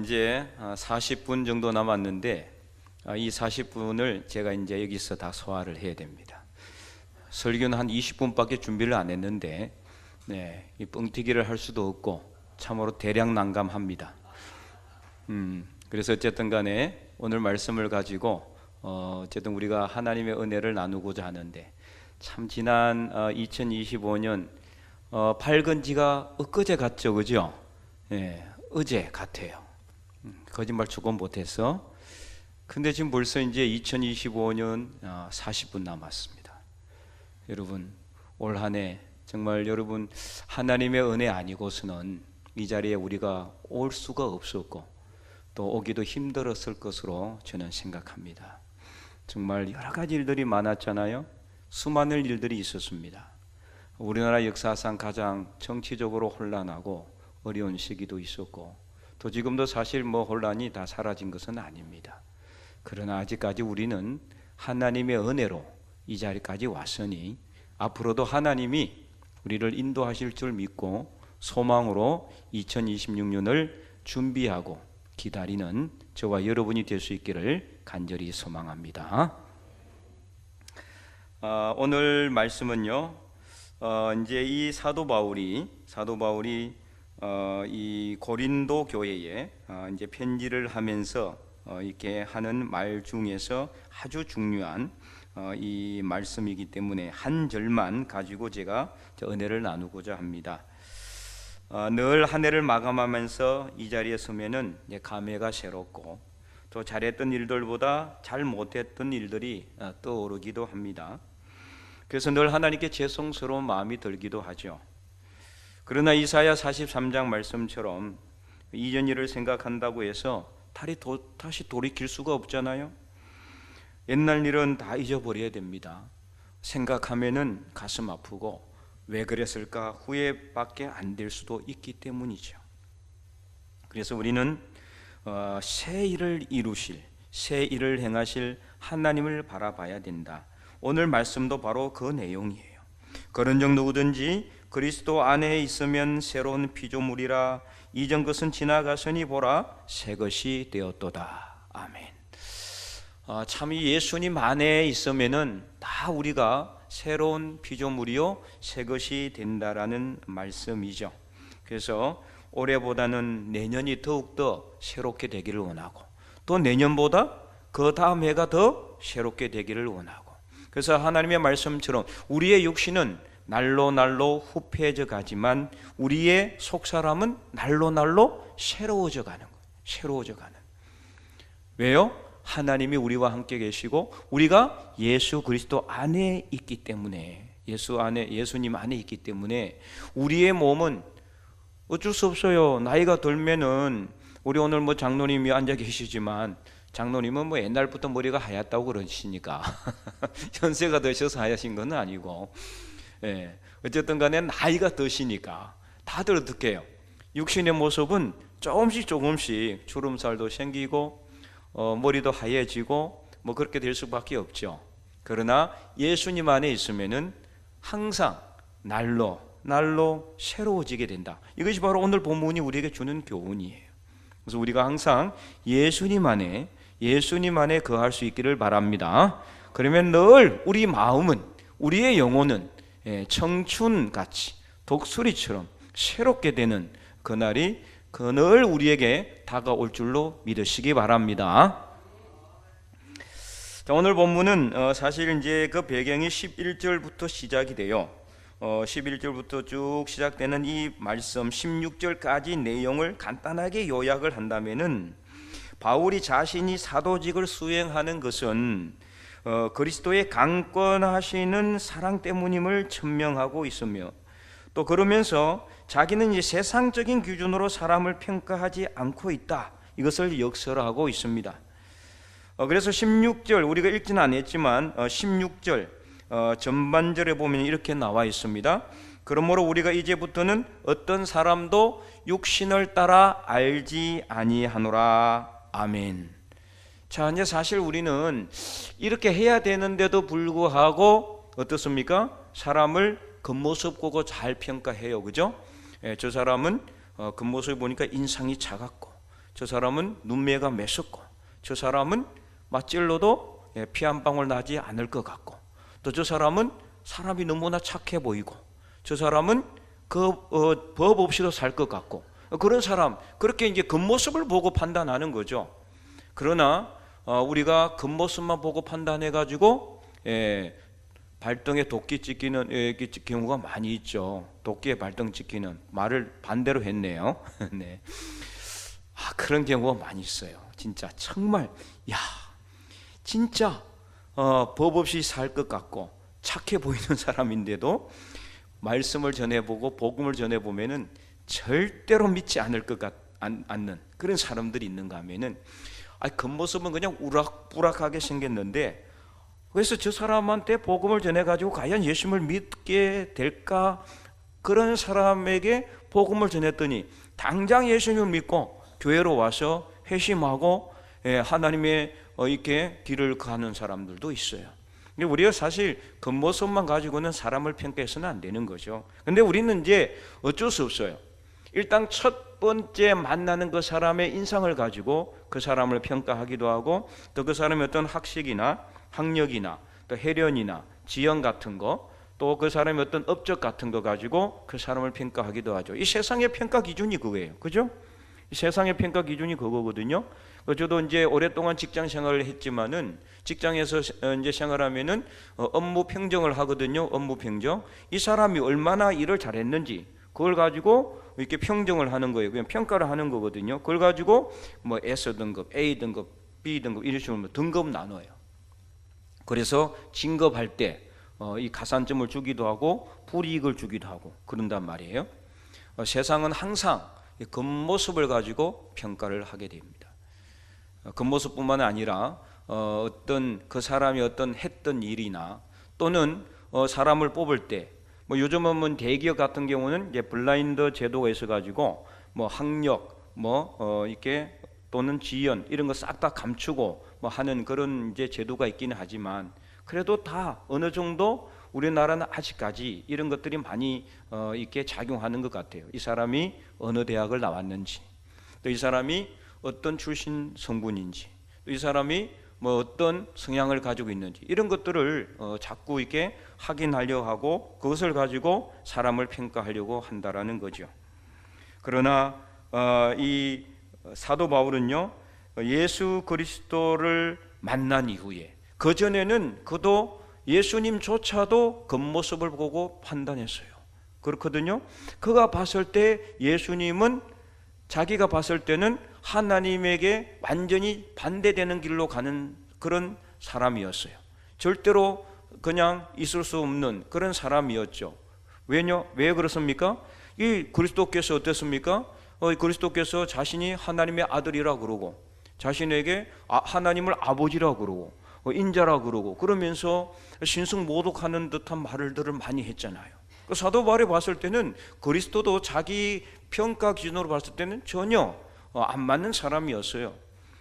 이제 40분 정도 남았는데 이 40분을 제가 이제 여기서 다 소화를 해야 됩니다. 설교는 한 20분밖에 준비를 안 했는데 이 뻥튀기를 할 수도 없고 참으로 대량 난감합니다. 그래서 어쨌든 간에 오늘 말씀을 가지고 어쨌든 우리가 하나님의 은혜를 나누고자 하는데 참 지난 2025년 밝은 지가 엊그제 같죠, 그죠? 어제 같아요. 거짓말 조금 못해서. 근데 지금 벌써 이제 2025년 40분 남았습니다. 여러분, 올 한 해 정말 여러분 하나님의 은혜 아니고서는 이 자리에 우리가 올 수가 없었고 또 오기도 힘들었을 것으로 저는 생각합니다. 정말 여러 가지 일들이 많았잖아요. 수많은 일들이 있었습니다. 우리나라 역사상 가장 정치적으로 혼란하고 어려운 시기도 있었고 또 지금도 사실 혼란이 다 사라진 것은 아닙니다. 그러나 아직까지 우리는 하나님의 은혜로 이 자리까지 왔으니 앞으로도 하나님이 우리를 인도하실 줄 믿고 소망으로 2026년을 준비하고 기다리는 저와 여러분이 될 수 있기를 간절히 소망합니다. 오늘 말씀은요, 이제 이 사도 바울이 이 고린도 교회에 이제 편지를 하면서 이렇게 하는 말 중에서 아주 중요한 이 말씀이기 때문에 한 절만 가지고 제가 은혜를 나누고자 합니다. 늘 한 해를 마감하면서 이 자리에 서면은 이제 감회가 새롭고 또 잘했던 일들보다 잘 못했던 일들이 떠오르기도 합니다. 그래서 늘 하나님께 죄송스러운 마음이 들기도 하죠. 그러나 이사야 43장 말씀처럼 이전 일을 생각한다고 해서 다시 돌이킬 수가 없잖아요. 옛날 일은 다 잊어버려야 됩니다. 생각하면은 가슴 아프고 왜 그랬을까 후회밖에 안 될 수도 있기 때문이죠. 그래서 우리는 새 일을 이루실, 새 일을 행하실 하나님을 바라봐야 된다. 오늘 말씀도 바로 그 내용이에요. 그런즉 누구든지 그리스도 안에 있으면 새로운 피조물이라 이전 것은 지나가서니 보라 새 것이 되었도다. 아멘. 참 이 예수님 안에 있으면은 다 우리가 새로운 피조물이요 새 것이 된다라는 말씀이죠. 그래서 올해보다는 내년이 더욱더 새롭게 되기를 원하고 또 내년보다 그 다음 해가 더 새롭게 되기를 원하고 그래서 하나님의 말씀처럼 우리의 육신은 날로 후패해져 가지만 우리의 속사람은 날로 새로워져 가는 거예요. 새로워져 가는. 왜요? 하나님이 우리와 함께 계시고 우리가 예수 그리스도 안에 있기 때문에 예수님 안에 있기 때문에 우리의 몸은 어쩔 수 없어요. 나이가 들면은 우리 오늘 장로님이 앉아 계시지만 장로님은 옛날부터 머리가 하얗다고 그러시니까 연세가 드셔서 하얗신 건 아니고 어쨌든 간에 나이가 드시니까 다들 어떻게 해요? 육신의 모습은 조금씩 주름살도 생기고 머리도 하얘지고 그렇게 될 수밖에 없죠. 그러나 예수님 안에 있으면은 항상 날로 새로워지게 된다. 이것이 바로 오늘 본문이 우리에게 주는 교훈이에요. 그래서 우리가 항상 예수님 안에 거할 수 있기를 바랍니다. 그러면 늘 우리 마음은 우리의 영혼은 청춘같이 독수리처럼 새롭게 되는 그날이 늘 우리에게 다가올 줄로 믿으시기 바랍니다. 자, 오늘 본문은 사실 이제 그 배경이 11절부터 시작이 돼요. 11절부터 쭉 시작되는 이 말씀 16절까지 내용을 간단하게 요약을 한다면은 바울이 자신이 사도직을 수행하는 것은 그리스도의 강권하시는 사랑 때문임을 천명하고 있으며 또 그러면서 자기는 이제 세상적인 기준으로 사람을 평가하지 않고 있다. 이것을 역설하고 있습니다. 그래서 16절 우리가 읽지는 않았지만 16절 전반절에 보면 이렇게 나와 있습니다. 그러므로 우리가 이제부터는 어떤 사람도 육신을 따라 알지 아니하노라. 아멘. 자, 이제 사실 우리는 이렇게 해야 되는데도 불구하고 어떻습니까? 사람을 겉모습 보고 잘 평가해요. 그죠? 저 사람은 겉모습 보니까 인상이 차갑고 저 사람은 눈매가 매섭고, 저 사람은 맞찔러도 피 한 방울 나지 않을 것 같고, 또 저 사람은 사람이 너무나 착해 보이고, 저 사람은 법 없이도 살 것 같고, 그런 사람, 그렇게 이제 겉모습을 보고 판단하는 거죠. 그러나 우리가 겉모습만 보고 판단해 가지고 발등에 도끼 찍히는 경우가 많이 있죠. 도끼에 발등 찍히는, 말을 반대로 했네요. 네. 그런 경우가 많이 있어요. 진짜 정말 진짜 법 없이 살 것 같고 착해 보이는 사람인데도 말씀을 전해보고 복음을 전해보면은 절대로 믿지 않을 것 않는 그런 사람들이 있는가 하면은, 겉모습은 그냥 우락부락하게 생겼는데, 그래서 저 사람한테 복음을 전해가지고 과연 예수님을 믿게 될까? 그런 사람에게 복음을 전했더니 당장 예수님을 믿고 교회로 와서 회심하고 하나님의 이렇게 길을 가는 사람들도 있어요. 우리가 사실 겉모습만 가지고는 사람을 평가해서는 안 되는 거죠. 근데 우리는 이제 어쩔 수 없어요. 일단 첫 번째 만나는 그 사람의 인상을 가지고 그 사람을 평가하기도 하고, 또 그 사람의 어떤 학식이나 학력이나 또 혜련이나 지형 같은 거, 또 그 사람의 어떤 업적 같은 거 가지고 그 사람을 평가하기도 하죠. 이 세상의 평가 기준이 그거예요. 그죠? 이 세상의 평가 기준이 그거거든요. 저도 이제 오랫동안 직장 생활을 했지만은, 직장에서 이제 생활하면은 업무 평정을 하거든요. 업무 평정. 이 사람이 얼마나 일을 잘했는지 그걸 가지고 이렇게 평정을 하는 거예요. 그냥 평가를 하는 거거든요. 그걸 가지고 뭐 S 등급, A 등급, B 등급 이런 식으로 등급 나눠요. 그래서 진급할 때 이 가산점을 주기도 하고 불이익을 주기도 하고 그런단 말이에요. 세상은 항상 겉모습을 가지고 평가를 하게 됩니다. 겉모습뿐만 아니라 어떤 그 사람이 어떤 했던 일이나, 또는 사람을 뽑을 때, 뭐 요즘은 뭐 대기업 같은 경우는 이제 블라인드 제도가 있어 가지고 뭐 학력, 이렇게 또는 지연 이런 거 싹 다 감추고 뭐 하는 그런 이제 제도가 있기는 하지만, 그래도 다 어느 정도 우리나라는 아직까지 이런 것들이 많이 이렇게 작용하는 것 같아요. 이 사람이 어느 대학을 나왔는지, 또 이 사람이 어떤 출신 성분인지, 또 이 사람이 뭐 어떤 성향을 가지고 있는지, 이런 것들을 자꾸 이렇게 확인하려 하고 그것을 가지고 사람을 평가하려고 한다라는 거죠. 그러나 이 사도 바울은요, 예수 그리스도를 만난 이후에, 그 전에는 그도 예수님조차도 겉모습을 보고 판단했어요. 그렇거든요. 그가 봤을 때 예수님은, 자기가 봤을 때는 하나님에게 완전히 반대되는 길로 가는 그런 사람이었어요. 절대로 그냥 있을 수 없는 그런 사람이었죠. 왜 그렇습니까? 이 그리스도께서 어땠습니까? 그리스도께서 자신이 하나님의 아들이라 그러고, 자신에게 하나님을 아버지라 그러고 인자라 그러고, 그러면서 신승모독하는 듯한 말들을 많이 했잖아요. 그 사도 바울이 봤을 때는 그리스도도 자기 평가 기준으로 봤을 때는 전혀 안 맞는 사람이었어요.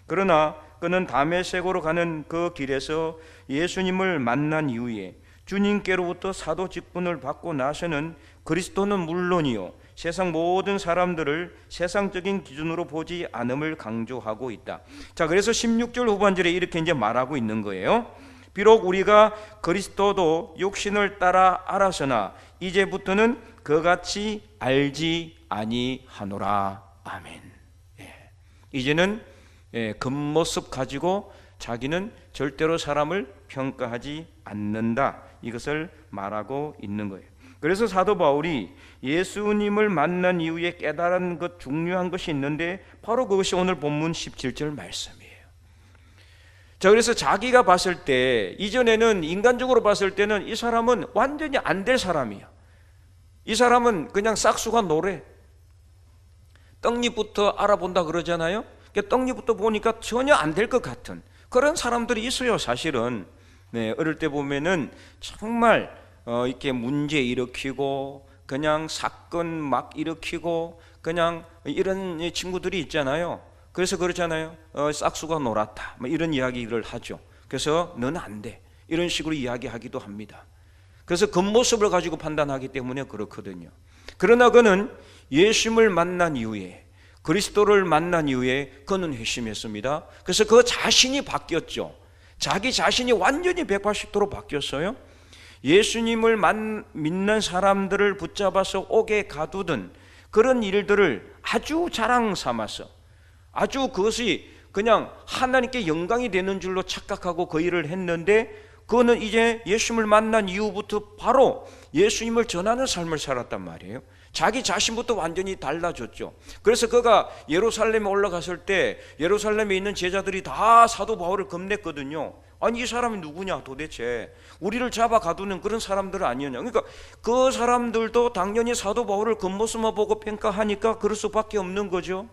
그러나 그는 다메섹으로 가는 그 길에서 예수님을 만난 이후에 주님께로부터 사도 직분을 받고 나서는 그리스도는 물론이요 세상 모든 사람들을 세상적인 기준으로 보지 않음을 강조하고 있다. 자, 그래서 16절 후반절에 이렇게 이제 말하고 있는 거예요. 비록 우리가 그리스도도 육신을 따라 알아서나 이제부터는 그같이 알지 아니하노라. 아멘. 이제는 겉모습 가지고 자기는 절대로 사람을 평가하지 않는다, 이것을 말하고 있는 거예요. 그래서 사도 바울이 예수님을 만난 이후에 깨달은 것, 중요한 것이 있는데 바로 그것이 오늘 본문 17절 말씀이에요. 자, 그래서 자기가 봤을 때, 이전에는 인간적으로 봤을 때는 이 사람은 완전히 안 될 사람이야. 이 사람은 그냥 싹수가 노래, 떡잎부터 알아본다 그러잖아요. 떡잎부터 보니까 전혀 안 될 것 같은 그런 사람들이 있어요. 사실은 어릴 때 보면은 정말 이렇게 문제 일으키고 그냥 사건 막 일으키고 그냥 이런 친구들이 있잖아요. 그래서 그렇잖아요. 싹수가 놀았다, 이런 이야기를 하죠. 그래서 너는 안 돼, 이런 식으로 이야기하기도 합니다. 그래서 겉모습을 가지고 판단하기 때문에 그렇거든요. 그러나 그는 예수님을 만난 이후에 그리스도를 만난 이후에 그는 회심했습니다. 그래서 그 자신이 바뀌었죠. 자기 자신이 완전히 180도로 바뀌었어요. 예수님을 믿는 사람들을 붙잡아서 옥에 가두던 그런 일들을 아주 자랑 삼아서, 아주 그것이 그냥 하나님께 영광이 되는 줄로 착각하고 그 일을 했는데, 그거는 이제 예수님을 만난 이후부터 바로 예수님을 전하는 삶을 살았단 말이에요. 자기 자신부터 완전히 달라졌죠. 그래서 그가 예루살렘에 올라갔을 때 예루살렘에 있는 제자들이 다 사도 바울을 겁냈거든요. 아니, 이 사람이 누구냐 도대체, 우리를 잡아 가두는 그런 사람들은 아니었냐. 그러니까 그 사람들도 당연히 사도 바울을 겉모습만 보고 평가하니까 그럴 수밖에 없는 거죠.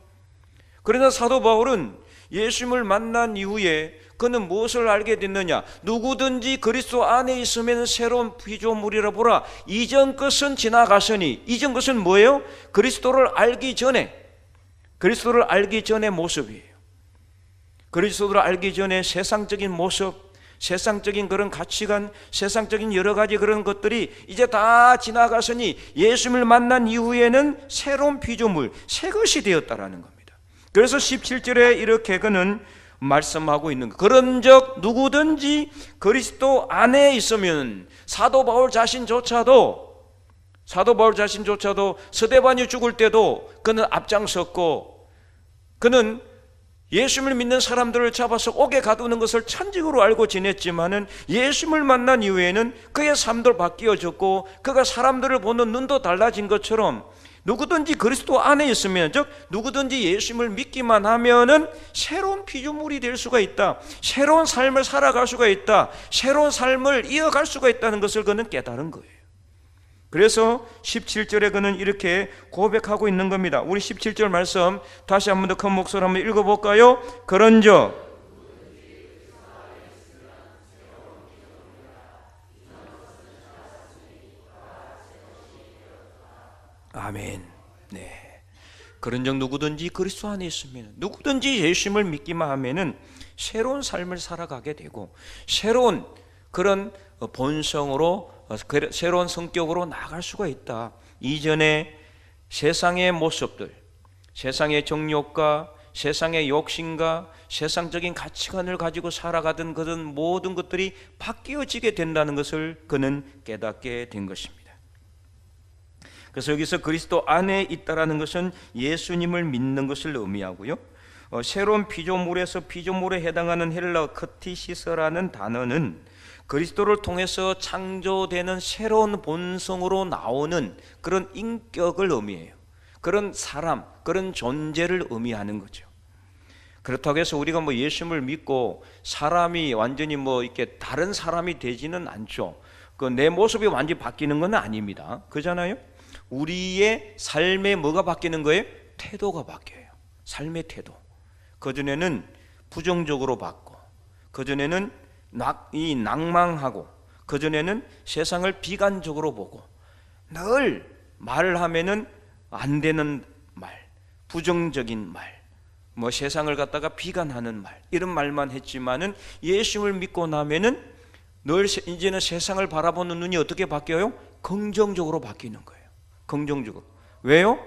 그러나 사도 바울은 예수님을 만난 이후에 그는 무엇을 알게 됐느냐? 누구든지 그리스도 안에 있으면 새로운 피조물이라 보라. 이전 것은 지나갔으니. 이전 것은 뭐예요? 그리스도를 알기 전에 모습이에요. 그리스도를 알기 전에 세상적인 모습, 세상적인 그런 가치관, 세상적인 여러 가지 그런 것들이 이제 다 지나갔으니 예수님을 만난 이후에는 새로운 피조물, 새 것이 되었다라는 겁니다. 그래서 17절에 이렇게 그는 말씀하고 있는 것. 그런즉 누구든지 그리스도 안에 있으면, 사도 바울 자신조차도 스데반이 죽을 때도 그는 앞장섰고, 그는 예수님을 믿는 사람들을 잡아서 옥에 가두는 것을 천직으로 알고 지냈지만은 예수님을 만난 이후에는 그의 삶도 바뀌어졌고 그가 사람들을 보는 눈도 달라진 것처럼, 누구든지 그리스도 안에 있으면, 즉 누구든지 예수님을 믿기만 하면은 새로운 피조물이 될 수가 있다, 새로운 삶을 살아갈 수가 있다, 새로운 삶을 이어갈 수가 있다는 것을 그는 깨달은 거예요. 그래서 17절에 그는 이렇게 고백하고 있는 겁니다. 우리 17절 말씀 다시 한 번 더 큰 목소리로 한번 읽어볼까요? 그런즉 아멘. 네. 그런즉 누구든지 그리스도 안에 있으면, 누구든지 예수님을 믿기만 하면은 새로운 삶을 살아가게 되고 새로운 그런 본성으로, 새로운 성격으로 나아갈 수가 있다. 이전에 세상의 모습들, 세상의 정욕과 세상의 욕심과 세상적인 가치관을 가지고 살아가던 그런 모든 것들이 바뀌어지게 된다는 것을 그는 깨닫게 된 것입니다. 그래서 여기서 그리스도 안에 있다라는 것은 예수님을 믿는 것을 의미하고요. 새로운 피조물에서 피조물에 해당하는 헬라어 크티시스라는 단어는 그리스도를 통해서 창조되는 새로운 본성으로 나오는 그런 인격을 의미해요. 그런 사람, 그런 존재를 의미하는 거죠. 그렇다고 해서 우리가 예수님을 믿고 사람이 완전히 이렇게 다른 사람이 되지는 않죠. 내 모습이 완전히 바뀌는 건 아닙니다. 그잖아요. 우리의 삶에 뭐가 바뀌는 거예요? 태도가 바뀌어요. 삶의 태도. 그전에는 부정적으로 봤고, 그전에는 낭망하고, 그전에는 세상을 비관적으로 보고, 늘 말을 하면은 안 되는 말, 부정적인 말, 세상을 갖다가 비관하는 말, 이런 말만 했지만은 예수님을 믿고 나면은 늘 이제는 세상을 바라보는 눈이 어떻게 바뀌어요? 긍정적으로 바뀌는 거예요. 긍정적으로. 왜요?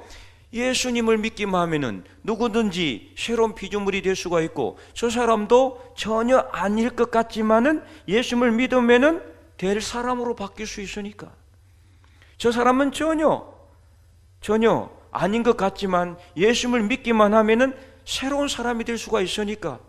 예수님을 믿기만 하면은 누구든지 새로운 피조물이 될 수가 있고, 저 사람도 전혀 아닐 것 같지만은 예수님을 믿으면은 될 사람으로 바뀔 수 있으니까. 저 사람은 전혀 아닌 것 같지만 예수님을 믿기만 하면은 새로운 사람이 될 수가 있으니까.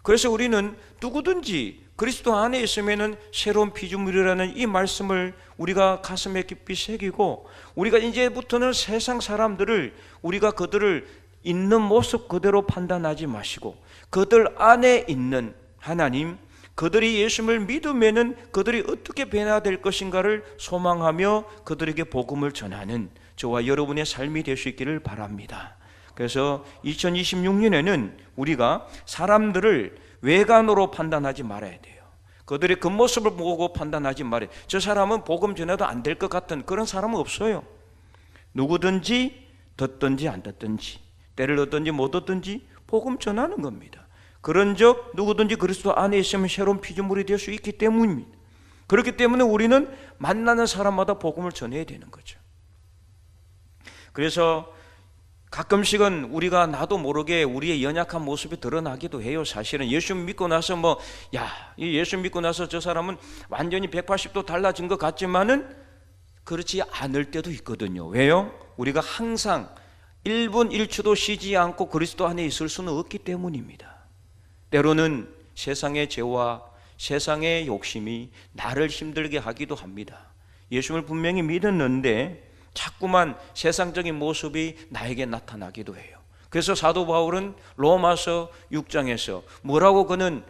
그래서 우리는 누구든지 그리스도 안에 있으면은 새로운 피조물이라는 이 말씀을 우리가 가슴에 깊이 새기고, 우리가 이제부터는 세상 사람들을 우리가 그들을 있는 모습 그대로 판단하지 마시고, 그들 안에 있는 하나님, 그들이 예수님을 믿으면은 그들이 어떻게 변화될 것인가를 소망하며 그들에게 복음을 전하는 저와 여러분의 삶이 될 수 있기를 바랍니다. 그래서 2026년에는 우리가 사람들을 외관으로 판단하지 말아야 돼요. 그들의 겉모습을 보고 판단하지 말아요. 저 사람은 복음 전해도 안 될 것 같은 그런 사람은 없어요. 누구든지 듣든지 안 듣든지, 때를 얻든지 못 얻든지 복음 전하는 겁니다. 그런즉 누구든지 그리스도 안에 있으면 새로운 피조물이 될 수 있기 때문입니다. 그렇기 때문에 우리는 만나는 사람마다 복음을 전해야 되는 거죠. 그래서 가끔씩은 우리가 나도 모르게 우리의 연약한 모습이 드러나기도 해요. 사실은 예수 믿고 나서 이 예수 믿고 나서 저 사람은 완전히 180도 달라진 것 같지만은 그렇지 않을 때도 있거든요. 왜요? 우리가 항상 1분 1초도 쉬지 않고 그리스도 안에 있을 수는 없기 때문입니다. 때로는 세상의 죄와 세상의 욕심이 나를 힘들게 하기도 합니다. 예수를 분명히 믿었는데 자꾸만 세상적인 모습이 나에게 나타나기도 해요. 그래서 사도 바울은 로마서 6장에서 뭐라고 그는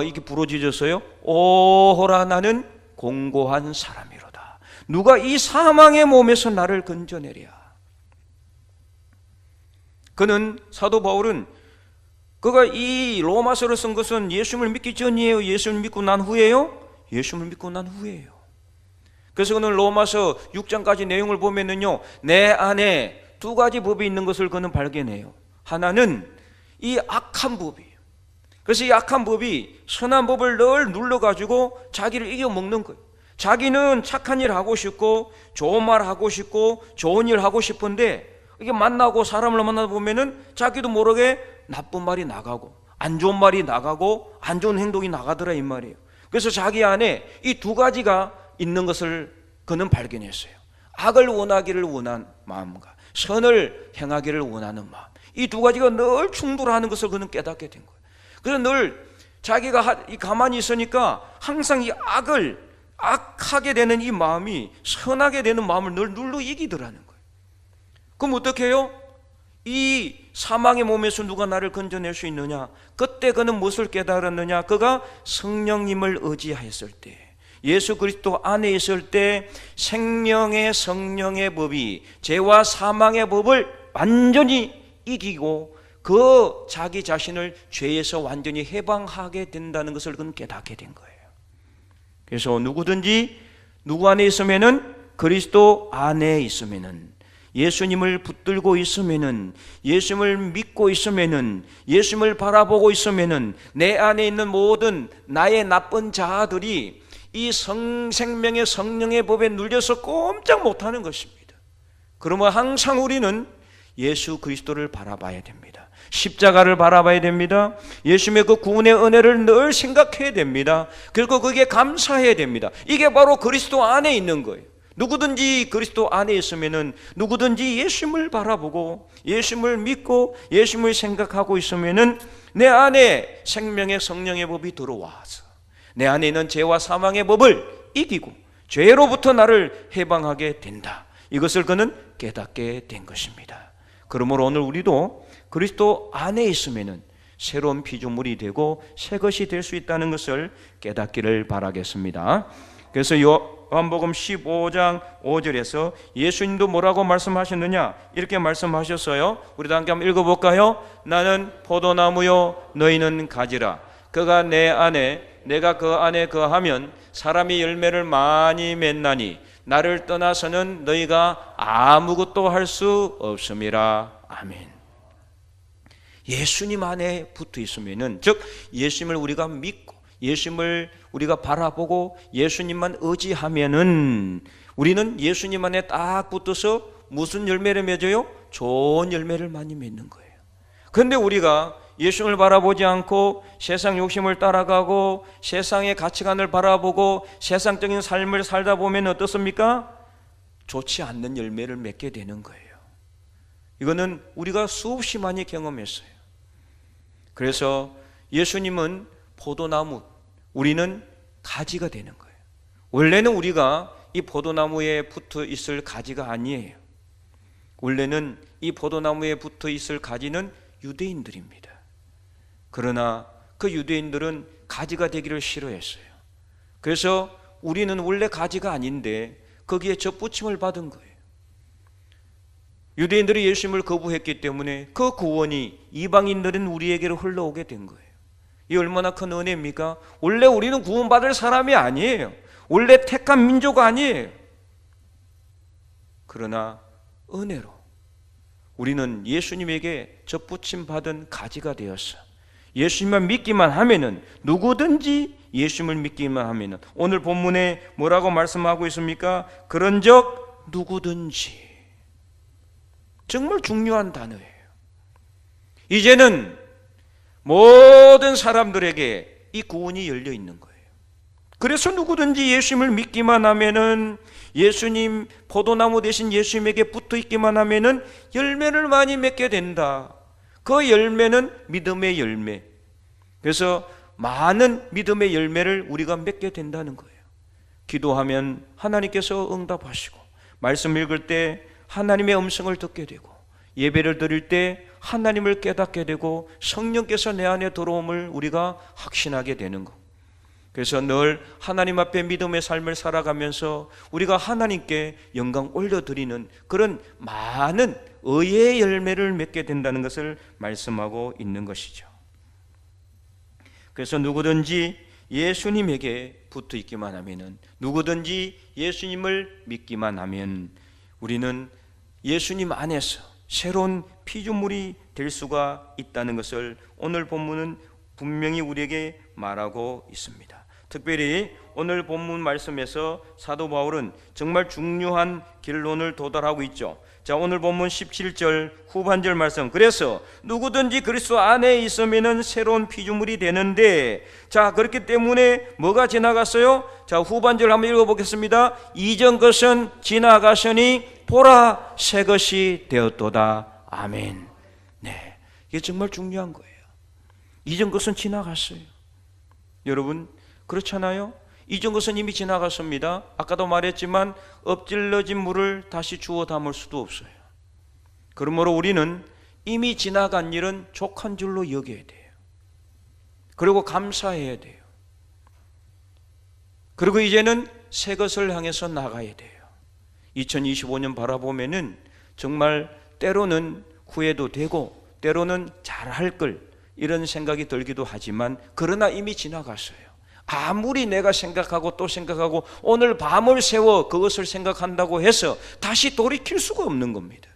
이렇게 부르짖었어요? 오호라 나는 공고한 사람이로다. 누가 이 사망의 몸에서 나를 건져내랴. 그는 사도 바울은 그가 이 로마서를 쓴 것은 예수를 믿기 전이에요? 예수를 믿고 난 후에요? 예수를 믿고 난 후에요. 그래서 그는 로마서 6장까지 내용을 보면은요, 내 안에 두 가지 법이 있는 것을 그는 발견해요. 하나는 이 악한 법이에요. 그래서 이 악한 법이 선한 법을 늘 눌러가지고 자기를 이겨먹는 거예요. 자기는 착한 일 하고 싶고 좋은 말 하고 싶고 좋은 일 하고 싶은데 이게 만나고 사람을 만나다 보면은 자기도 모르게 나쁜 말이 나가고 안 좋은 말이 나가고 안 좋은 행동이 나가더라 이 말이에요. 그래서 자기 안에 이 두 가지가 있는 것을 그는 발견했어요. 악을 원하기를 원한 마음과 선을 행하기를 원하는 마음, 이 두 가지가 늘 충돌하는 것을 그는 깨닫게 된 거예요. 그래서 늘 자기가 가만히 있으니까 항상 이 악하게 되는 이 마음이 선하게 되는 마음을 늘 눌러 이기더라는 거예요. 그럼 어떻게 해요? 이 사망의 몸에서 누가 나를 건져낼 수 있느냐? 그때 그는 무엇을 깨달았느냐? 그가 성령님을 의지하였을 때, 예수 그리스도 안에 있을 때 생명의 성령의 법이 죄와 사망의 법을 완전히 이기고 그 자기 자신을 죄에서 완전히 해방하게 된다는 것을 그는 깨닫게 된 거예요. 그래서 누구든지 누구 안에 있으면은, 그리스도 안에 있으면은, 예수님을 붙들고 있으면은, 예수님을 믿고 있으면은, 예수님을 바라보고 있으면은 내 안에 있는 모든 나의 나쁜 자아들이 이 생명의 성령의 법에 눌려서 꼼짝 못하는 것입니다. 그러면 항상 우리는 예수 그리스도를 바라봐야 됩니다. 십자가를 바라봐야 됩니다. 예수님의 그 구원의 은혜를 늘 생각해야 됩니다. 그리고 그게 감사해야 됩니다. 이게 바로 그리스도 안에 있는 거예요. 누구든지 그리스도 안에 있으면은, 누구든지 예수님을 바라보고 예수님을 믿고 예수님을 생각하고 있으면은 내 안에 생명의 성령의 법이 들어와서 내 안에 있는 죄와 사망의 법을 이기고 죄로부터 나를 해방하게 된다. 이것을 그는 깨닫게 된 것입니다. 그러므로 오늘 우리도 그리스도 안에 있으면은 새로운 피조물이 되고 새 것이 될 수 있다는 것을 깨닫기를 바라겠습니다. 그래서 요한복음 15장 5절에서 예수님도 뭐라고 말씀하셨느냐? 이렇게 말씀하셨어요. 우리도 함께 한번 읽어볼까요? 나는 포도나무요 너희는 가지라. 그가 내 안에 내가 그 안에 거하면 사람이 열매를 많이 맺나니 나를 떠나서는 너희가 아무것도 할 수 없음이라. 아멘. 예수님 안에 붙어 있으면은, 즉 예수님을 우리가 믿고 예수님을 우리가 바라보고 예수님만 의지하면은 우리는 예수님 안에 딱 붙어서 무슨 열매를 맺어요? 좋은 열매를 많이 맺는 거예요. 그런데 우리가 예수님을 바라보지 않고 세상 욕심을 따라가고 세상의 가치관을 바라보고 세상적인 삶을 살다 보면 어떻습니까? 좋지 않는 열매를 맺게 되는 거예요. 이거는 우리가 수없이 많이 경험했어요. 그래서 예수님은 포도나무, 우리는 가지가 되는 거예요. 원래는 우리가 이 포도나무에 붙어 있을 가지가 아니에요. 원래는 이 포도나무에 붙어 있을 가지는 유대인들입니다. 그러나 그 유대인들은 가지가 되기를 싫어했어요. 그래서 우리는 원래 가지가 아닌데 거기에 접붙임을 받은 거예요. 유대인들이 예수님을 거부했기 때문에 그 구원이 이방인들은 우리에게로 흘러오게 된 거예요. 이 얼마나 큰 은혜입니까? 원래 우리는 구원받을 사람이 아니에요. 원래 택한 민족 아니에요. 그러나 은혜로 우리는 예수님에게 접붙임 받은 가지가 되었어. 예수님만 믿기만 하면은, 누구든지 예수님을 믿기만 하면은, 오늘 본문에 뭐라고 말씀하고 있습니까? 그런즉 누구든지. 정말 중요한 단어예요. 이제는 모든 사람들에게 이 구원이 열려 있는 거예요. 그래서 누구든지 예수님을 믿기만 하면은, 예수님 포도나무 대신 예수님에게 붙어 있기만 하면은 열매를 많이 맺게 된다. 그 열매는 믿음의 열매. 그래서 많은 믿음의 열매를 우리가 맺게 된다는 거예요. 기도하면 하나님께서 응답하시고, 말씀 읽을 때 하나님의 음성을 듣게 되고, 예배를 드릴 때 하나님을 깨닫게 되고, 성령께서 내 안에 들어옴을 우리가 확신하게 되는 것. 그래서 늘 하나님 앞에 믿음의 삶을 살아가면서 우리가 하나님께 영광 올려드리는 그런 많은 의의 열매를 맺게 된다는 것을 말씀하고 있는 것이죠. 그래서 누구든지 예수님에게 붙어 있기만 하면은, 누구든지 예수님을 믿기만 하면 우리는 예수님 안에서 새로운 피조물이 될 수가 있다는 것을 오늘 본문은 분명히 우리에게 말하고 있습니다. 특별히 오늘 본문 말씀에서 사도 바울은 정말 중요한 결론을 도달하고 있죠. 자, 오늘 본문 17절 후반절 말씀. 그래서 누구든지 그리스도 안에 있으면은 새로운 피조물이 되는데, 자, 그렇기 때문에 뭐가 지나갔어요? 자, 후반절 한번 읽어보겠습니다. 이전 것은 지나가시니 보라 새 것이 되었도다. 아멘. 네, 이게 정말 중요한 거예요. 이전 것은 지나갔어요. 여러분, 그렇잖아요? 이전 것은 이미 지나갔습니다. 아까도 말했지만 엎질러진 물을 다시 주워 담을 수도 없어요. 그러므로 우리는 이미 지나간 일은 족한 줄로 여겨야 돼요. 그리고 감사해야 돼요. 그리고 이제는 새 것을 향해서 나가야 돼요. 2025년 바라보면은 정말 때로는 후회도 되고 때로는 잘할 걸, 이런 생각이 들기도 하지만, 그러나 이미 지나갔어요. 아무리 내가 생각하고 또 생각하고 오늘 밤을 새워 그것을 생각한다고 해서 다시 돌이킬 수가 없는 겁니다.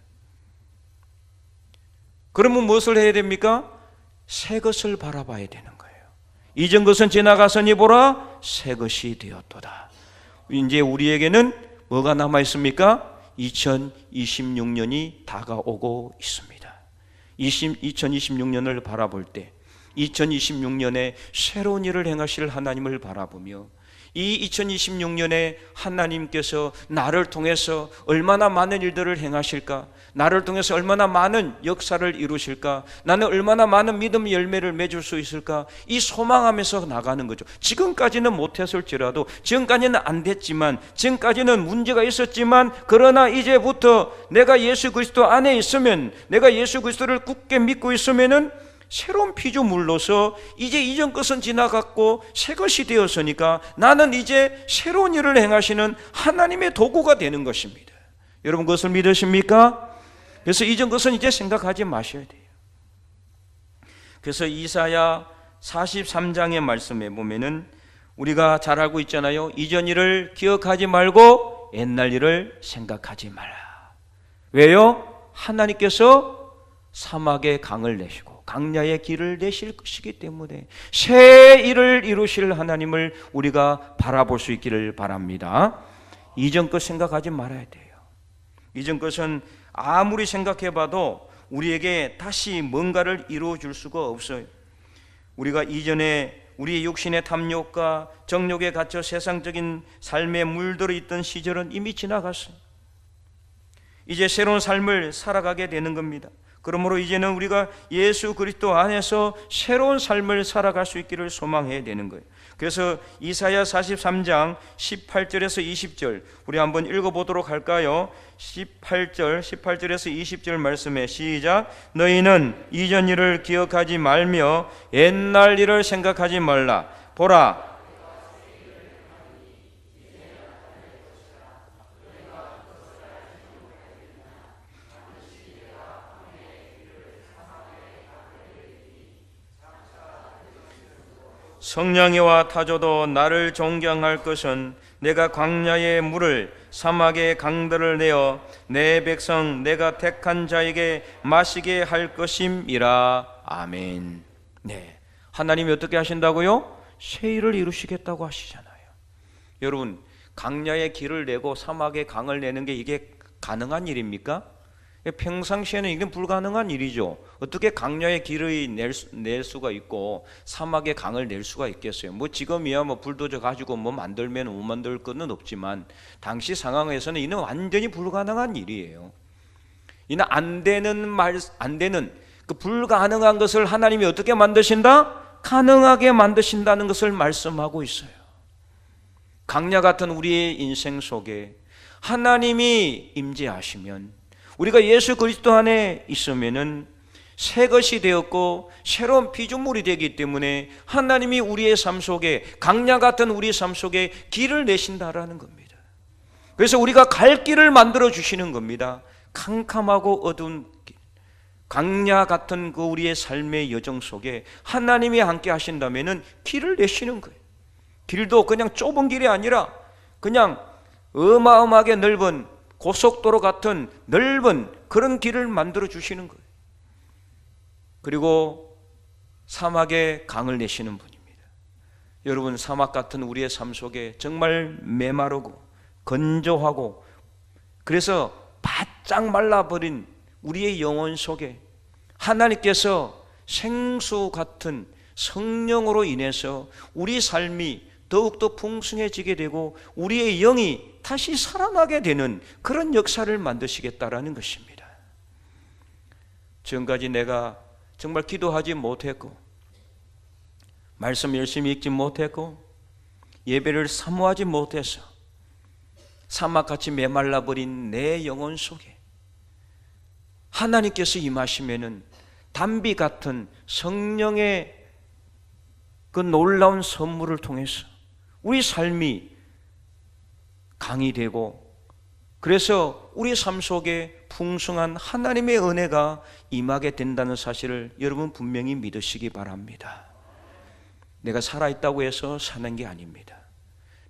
그러면 무엇을 해야 됩니까? 새 것을 바라봐야 되는 거예요. 이전 것은 지나가서니 보라 새 것이 되었도다. 이제 우리에게는 뭐가 남아 있습니까? 2026년이 다가오고 있습니다. 2026년을 바라볼 때 2026년에 새로운 일을 행하실 하나님을 바라보며, 이 2026년에 하나님께서 나를 통해서 얼마나 많은 일들을 행하실까, 나를 통해서 얼마나 많은 역사를 이루실까, 나는 얼마나 많은 믿음의 열매를 맺을 수 있을까, 이 소망하면서 나가는 거죠. 지금까지는 못했을지라도, 지금까지는 안 됐지만, 지금까지는 문제가 있었지만, 그러나 이제부터 내가 예수 그리스도 안에 있으면, 내가 예수 그리스도를 굳게 믿고 있으면은 새로운 피조물로서 이제 이전 것은 지나갔고 새 것이 되었으니까 나는 이제 새로운 일을 행하시는 하나님의 도구가 되는 것입니다. 여러분, 그것을 믿으십니까? 그래서 이전 것은 이제 생각하지 마셔야 돼요. 그래서 이사야 43장의 말씀에 보면은 우리가 잘 알고 있잖아요. 이전 일을 기억하지 말고 옛날 일을 생각하지 마라. 왜요? 하나님께서 사막에 강을 내시고 강야의 길을 내실 것이기 때문에 새 일을 이루실 하나님을 우리가 바라볼 수 있기를 바랍니다. 이전 것 생각하지 말아야 돼요. 이전 것은 아무리 생각해봐도 우리에게 다시 뭔가를 이루어 줄 수가 없어요. 우리가 이전에 우리의 육신의 탐욕과 정욕에 갇혀 세상적인 삶에 물들어 있던 시절은 이미 지나갔어요. 이제 새로운 삶을 살아가게 되는 겁니다. 그러므로 이제는 우리가 예수 그리스도 안에서 새로운 삶을 살아갈 수 있기를 소망해야 되는 거예요. 그래서 이사야 43장 18절에서 20절 우리 한번 읽어보도록 할까요? 18절에서 20절 말씀에 시작. 너희는 이전 일을 기억하지 말며 옛날 일을 생각하지 말라. 보라, 성령이와 타조도 나를 존경할 것은 내가 광야의 물을 사막의 강들을 내어 내 백성 내가 택한 자에게 마시게 할 것임이라. 아멘. 네, 하나님이 어떻게 하신다고요? 새 일을 이루시겠다고 하시잖아요. 여러분, 강야의 길을 내고 사막의 강을 내는 게 이게 가능한 일입니까? 평상시에는 이건 불가능한 일이죠. 어떻게 강야의 길을 낼 수가 있고 사막의 강을 낼 수가 있겠어요? 뭐 지금이야 뭐 불도저 가지고 뭐 만들면 못 만들 것은 없지만 당시 상황에서는 이는 완전히 불가능한 일이에요. 이는 안 되는 그 불가능한 것을 하나님이 어떻게 만드신다? 가능하게 만드신다는 것을 말씀하고 있어요. 강야 같은 우리의 인생 속에 하나님이 임재하시면, 우리가 예수 그리스도 안에 있으면은 새 것이 되었고 새로운 피조물이 되기 때문에 하나님이 우리의 삶 속에, 강야 같은 우리의 삶 속에 길을 내신다라는 겁니다. 그래서 우리가 갈 길을 만들어 주시는 겁니다. 캄캄하고 어두운 길, 강야 같은 그 우리의 삶의 여정 속에 하나님이 함께 하신다면은 길을 내시는 거예요. 길도 그냥 좁은 길이 아니라 그냥 어마어마하게 넓은 고속도로 같은 넓은 그런 길을 만들어 주시는 거예요. 그리고 사막에 강을 내시는 분입니다. 여러분, 사막 같은 우리의 삶 속에 정말 메마르고 건조하고 그래서 바짝 말라버린 우리의 영혼 속에 하나님께서 생수 같은 성령으로 인해서 우리 삶이 더욱더 풍성해지게 되고 우리의 영이 다시 살아나게 되는 그런 역사를 만드시겠다라는 것입니다. 지금까지 내가 정말 기도하지 못했고 말씀 열심히 읽지 못했고 예배를 사모하지 못해서 사막같이 메말라버린 내 영혼 속에 하나님께서 임하시면은 단비 같은 성령의 그 놀라운 선물을 통해서 우리 삶이 강이 되고 그래서 우리 삶 속에 풍성한 하나님의 은혜가 임하게 된다는 사실을 여러분 분명히 믿으시기 바랍니다. 내가 살아있다고 해서 사는 게 아닙니다.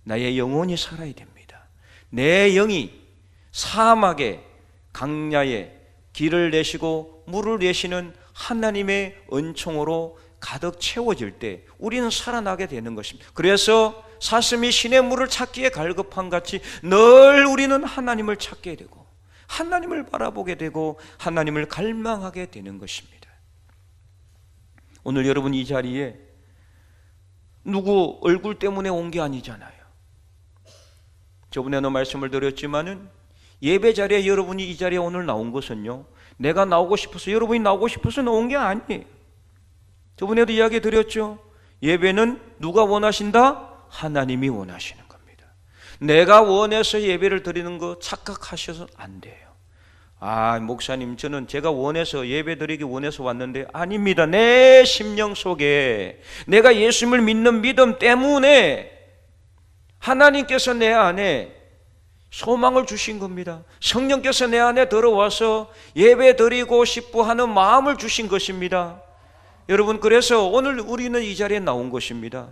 나의 영혼이 살아야 됩니다. 내 영이 사막에 강야에 길을 내시고 물을 내시는 하나님의 은총으로 가득 채워질 때 우리는 살아나게 되는 것입니다. 그래서 사슴이 신의 물을 찾기에 갈급한 같이 늘 우리는 하나님을 찾게 되고 하나님을 바라보게 되고 하나님을 갈망하게 되는 것입니다. 오늘 여러분 이 자리에 누구 얼굴 때문에 온 게 아니잖아요. 저번에도 말씀을 드렸지만은 예배 자리에 여러분이 이 자리에 오늘 나온 것은요, 내가 나오고 싶어서 여러분이 나오고 싶어서 나온 게 아니에요. 저번에도 이야기 드렸죠. 예배는 누가 원하신다? 하나님이 원하시는 겁니다. 내가 원해서 예배를 드리는 거 착각하셔서 안 돼요. 아, 목사님, 저는 제가 원해서 예배 드리기 원해서 왔는데 아닙니다. 내 심령 속에 내가 예수님을 믿는 믿음 때문에 하나님께서 내 안에 소망을 주신 겁니다. 성령께서 내 안에 들어와서 예배 드리고 싶어 하는 마음을 주신 것입니다. 여러분, 그래서 오늘 우리는 이 자리에 나온 것입니다.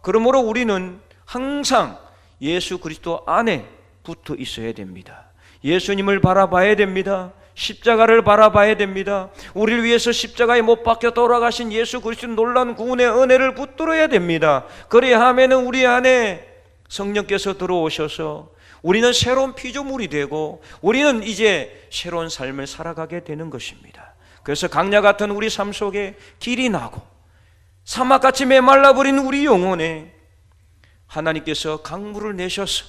그러므로 우리는 항상 예수 그리스도 안에 붙어 있어야 됩니다. 예수님을 바라봐야 됩니다. 십자가를 바라봐야 됩니다. 우리를 위해서 십자가에 못 박혀 돌아가신 예수 그리스도 놀라운 구원의 은혜를 붙들어야 됩니다. 그래야 하면은 우리 안에 성령께서 들어오셔서 우리는 새로운 피조물이 되고 우리는 이제 새로운 삶을 살아가게 되는 것입니다. 그래서 강야 같은 우리 삶 속에 길이 나고 사막같이 메말라버린 우리 영혼에 하나님께서 강물을 내셔서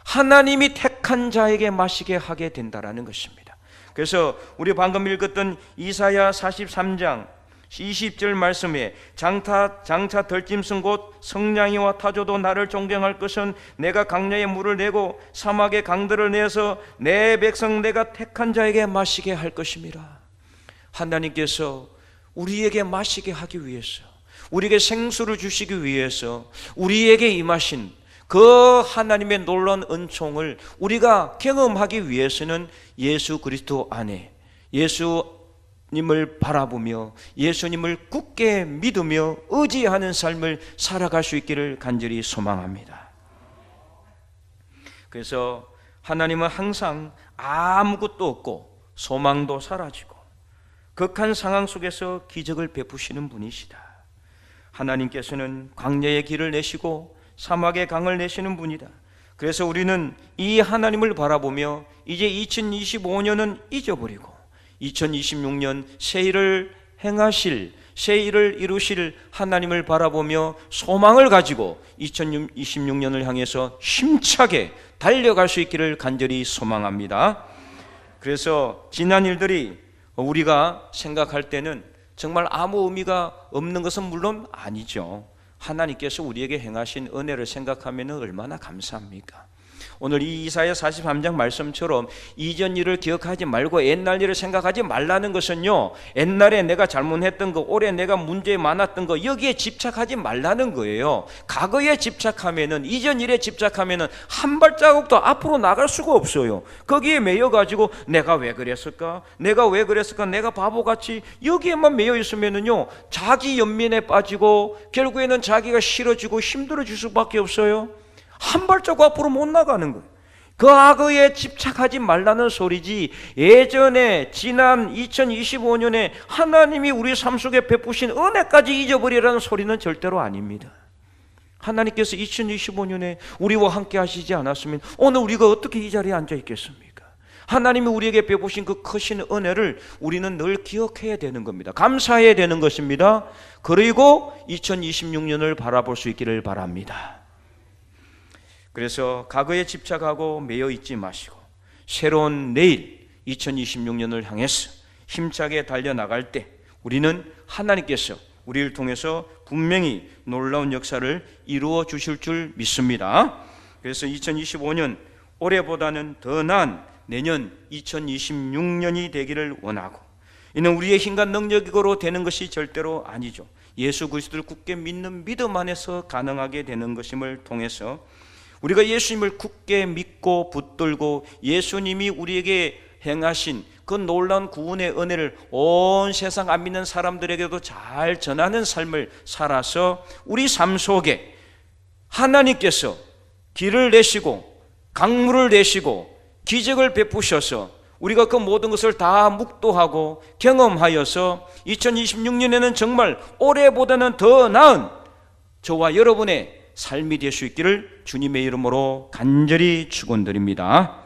하나님이 택한 자에게 마시게 하게 된다라는 것입니다. 그래서 우리 방금 읽었던 이사야 43장 20절 말씀에 장차 덜짐승 곧 성냥이와 타조도 나를 존경할 것은 내가 강야에 물을 내고 사막에 강들을 내서 내 백성 내가 택한 자에게 마시게 할 것입니다. 하나님께서 우리에게 마시게 하기 위해서, 우리에게 생수를 주시기 위해서 우리에게 임하신 그 하나님의 놀라운 은총을 우리가 경험하기 위해서는 예수 그리스도 안에 예수님을 바라보며 예수님을 굳게 믿으며 의지하는 삶을 살아갈 수 있기를 간절히 소망합니다. 그래서 하나님은 항상 아무것도 없고 소망도 사라지고 극한 상황 속에서 기적을 베푸시는 분이시다. 하나님께서는 광야의 길을 내시고 사막의 강을 내시는 분이다. 그래서 우리는 이 하나님을 바라보며 이제 2025년은 잊어버리고 2026년 새 일을 행하실, 새 일을 이루실 하나님을 바라보며 소망을 가지고 2026년을 향해서 힘차게 달려갈 수 있기를 간절히 소망합니다. 그래서 지난 일들이 우리가 생각할 때는 정말 아무 의미가 없는 것은 물론 아니죠. 하나님께서 우리에게 행하신 은혜를 생각하면 얼마나 감사합니까? 오늘 이 이사야 43장 말씀처럼 이전 일을 기억하지 말고 옛날 일을 생각하지 말라는 것은요, 옛날에 내가 잘못했던 거, 올해 내가 문제 많았던 거, 여기에 집착하지 말라는 거예요. 과거에 집착하면은, 이전 일에 집착하면은 한 발자국도 앞으로 나갈 수가 없어요. 거기에 매여가지고 내가 왜 그랬을까, 내가 바보같이 여기에만 매여 있으면은요, 자기 연민에 빠지고 결국에는 자기가 싫어지고 힘들어질 수밖에 없어요. 한 발자국 앞으로 못 나가는 거예요. 그 악의에 집착하지 말라는 소리지, 예전에 지난 2025년에 하나님이 우리 삶 속에 베푸신 은혜까지 잊어버리라는 소리는 절대로 아닙니다. 하나님께서 2025년에 우리와 함께 하시지 않았으면 오늘 우리가 어떻게 이 자리에 앉아 있겠습니까? 하나님이 우리에게 베푸신 그 크신 은혜를 우리는 늘 기억해야 되는 겁니다. 감사해야 되는 것입니다. 그리고 2026년을 바라볼 수 있기를 바랍니다. 그래서 과거에 집착하고 매여 있지 마시고 새로운 내일 2026년을 향해서 힘차게 달려나갈 때 우리는 하나님께서 우리를 통해서 분명히 놀라운 역사를 이루어 주실 줄 믿습니다. 그래서 2025년 올해보다는 더 나은 내년 2026년이 되기를 원하고, 이는 우리의 힘과 능력으로 되는 것이 절대로 아니죠. 예수 그리스도를 굳게 믿는 믿음 안에서 가능하게 되는 것임을 통해서 우리가 예수님을 굳게 믿고 붙들고 예수님이 우리에게 행하신 그 놀라운 구원의 은혜를 온 세상 안 믿는 사람들에게도 잘 전하는 삶을 살아서 우리 삶 속에 하나님께서 길을 내시고 강물을 내시고 기적을 베푸셔서 우리가 그 모든 것을 다 묵도하고 경험하여서 2026년에는 정말 올해보다는 더 나은 저와 여러분의 삶이 될 수 있기를 주님의 이름으로 간절히 축원드립니다.